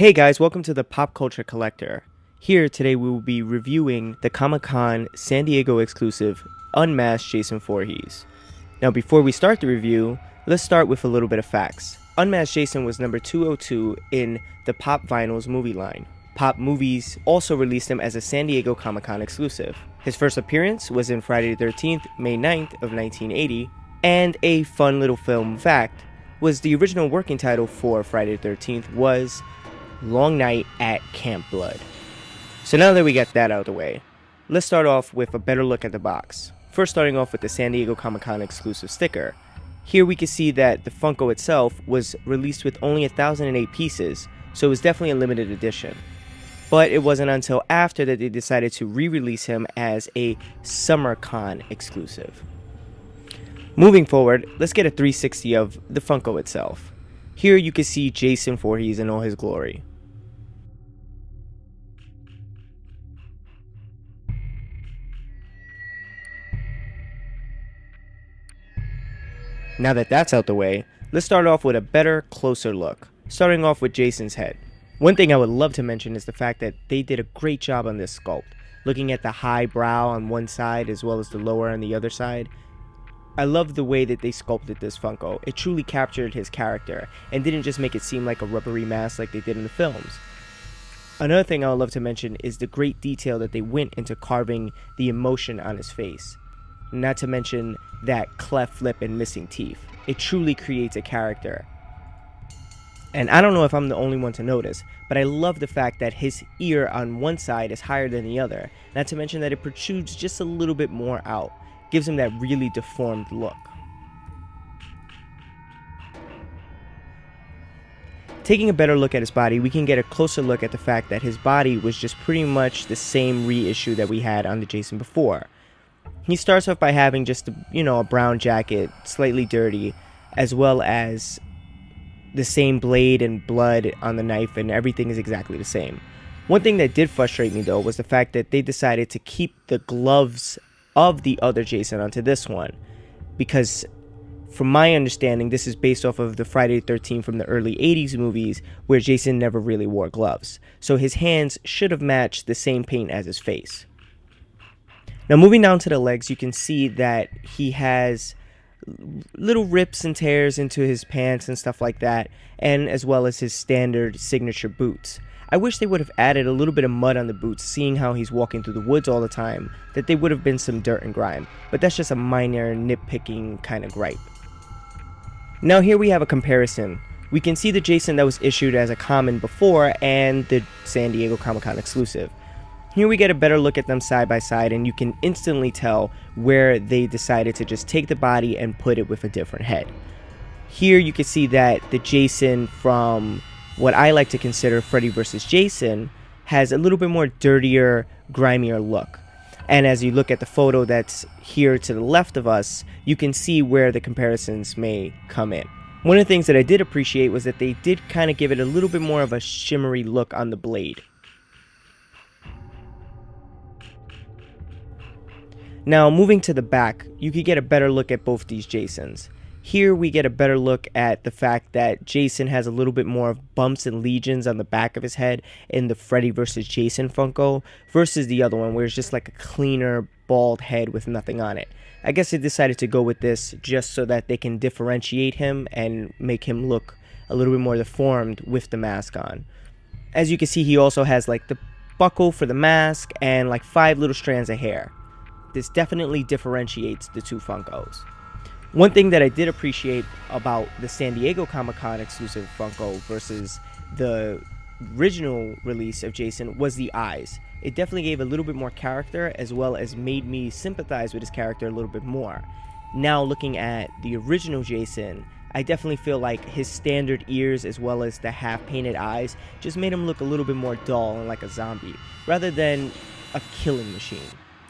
Hey guys, welcome to the Pop Culture Collector. Here today we will be reviewing the Comic-Con San Diego exclusive Unmasked Jason Voorhees. Now before we start the review, let's start with a little bit of facts. Unmasked Jason was number 202 in the Pop Vinyls movie line. Pop Movies also released him as a San Diego Comic-Con exclusive. His first appearance was in Friday the 13th, May 9th of 1980, and a fun little film fact was the original working title for Friday the 13th was Long Night at Camp Blood. So now that we got that out of the way, let's start off with a better look at the box. First starting off with the San Diego Comic-Con exclusive sticker. Here we can see that the Funko itself was released with only 1,008 pieces, so it was definitely a limited edition. But it wasn't until after that they decided to re-release him as a SummerCon exclusive. Moving forward, let's get a 360 of the Funko itself. Here you can see Jason Voorhees in all his glory. Now that that's out the way, let's start off with a better, closer look, starting off with Jason's head. One thing I would love to mention is the fact that they did a great job on this sculpt, looking at the high brow on one side as well as the lower on the other side. I love the way that they sculpted this Funko. It truly captured his character and didn't just make it seem like a rubbery mask like they did in the films. Another thing I would love to mention is the great detail that they went into carving the emotion on his face. Not to mention that cleft lip and missing teeth. It truly creates a character. And I don't know if I'm the only one to notice, but I love the fact that his ear on one side is higher than the other. Not to mention that it protrudes just a little bit more out. Gives him that really deformed look. Taking a better look at his body, we can get a closer look at the fact that his body was just pretty much the same reissue that we had on the Jason before. He starts off by having just a brown jacket, slightly dirty, as well as the same blade and blood on the knife, and everything is exactly the same. One thing that did frustrate me though was the fact that they decided to keep the gloves of the other Jason onto this one, because from my understanding this is based off of the Friday the 13th from the early 80s movies where Jason never really wore gloves, so his hands should have matched the same paint as his face. Now moving down to the legs, you can see that he has little rips and tears into his pants and stuff like that, and as well as his standard signature boots. I wish they would have added a little bit of mud on the boots, seeing how he's walking through the woods all the time, that they would have been some dirt and grime, but that's just a minor nitpicking kind of gripe. Now here we have a comparison. We can see the Jason that was issued as a common before and the San Diego Comic-Con exclusive. Here we get a better look at them side by side, and you can instantly tell where they decided to just take the body and put it with a different head. Here you can see that the Jason from what I like to consider Freddy vs. Jason has a little bit more dirtier, grimier look. And as you look at the photo that's here to the left of us, you can see where the comparisons may come in. One of the things that I did appreciate was that they did kind of give it a little bit more of a shimmery look on the blade. Now moving to the back, you could get a better look at both these Jasons. Here we get a better look at the fact that Jason has a little bit more of bumps and lesions on the back of his head in the Freddy vs. Jason Funko versus the other one where it's just like a cleaner, bald head with nothing on it. I guess they decided to go with this just so that they can differentiate him and make him look a little bit more deformed with the mask on. As you can see, he also has like the buckle for the mask and like 5 little strands of hair. This definitely differentiates the two Funkos. One thing that I did appreciate about the San Diego Comic-Con exclusive Funko versus the original release of Jason was the eyes. It definitely gave a little bit more character, as well as made me sympathize with his character a little bit more. Now looking at the original Jason, I definitely feel like his standard ears as well as the half-painted eyes just made him look a little bit more dull and like a zombie, rather than a killing machine.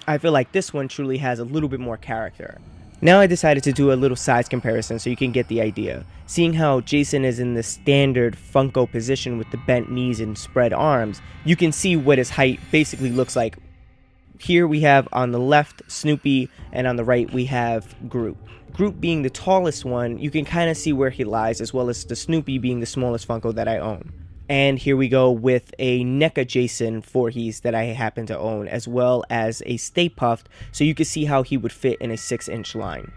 I feel like this one truly has a little bit more character. Now I decided to do a little size comparison so you can get the idea. Seeing how Jason is in the standard Funko position with the bent knees and spread arms, you can see what his height basically looks like. Here we have on the left Snoopy, and on the right we have Groot. Groot being the tallest one, you can kind of see where he lies, as well as the Snoopy being the smallest Funko that I own. And here we go with a NECA Jason Voorhees that I happen to own, as well as a Stay Puft, so you can see how he would fit in a 6-inch line.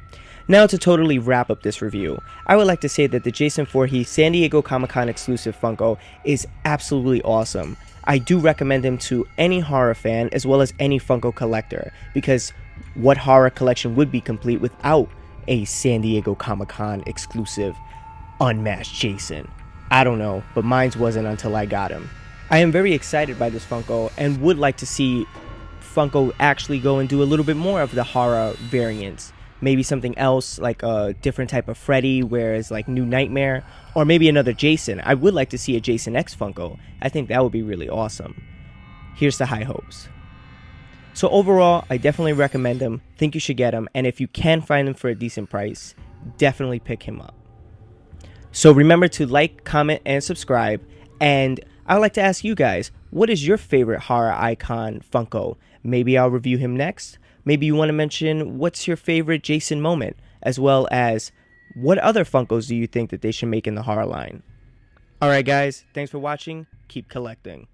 Now to totally wrap up this review, I would like to say that the Jason Voorhees San Diego Comic-Con exclusive Funko is absolutely awesome. I do recommend him to any horror fan as well as any Funko collector, because what horror collection would be complete without a San Diego Comic-Con exclusive unmatched Jason? I don't know, but mine wasn't until I got him. I am very excited by this Funko and would like to see Funko actually go and do a little bit more of the horror variants. Maybe something else, like a different type of Freddy, whereas like New Nightmare, or maybe another Jason. I would like to see a Jason X Funko. I think that would be really awesome. Here's to high hopes. So overall, I definitely recommend him. Think you should get him, and if you can find him for a decent price, definitely pick him up. So remember to like, comment, and subscribe. And I would like to ask you guys, what is your favorite horror icon Funko? Maybe I'll review him next. Maybe you want to mention what's your favorite Jason moment, as well as what other Funkos do you think that they should make in the horror line? Alright guys, thanks for watching. Keep collecting.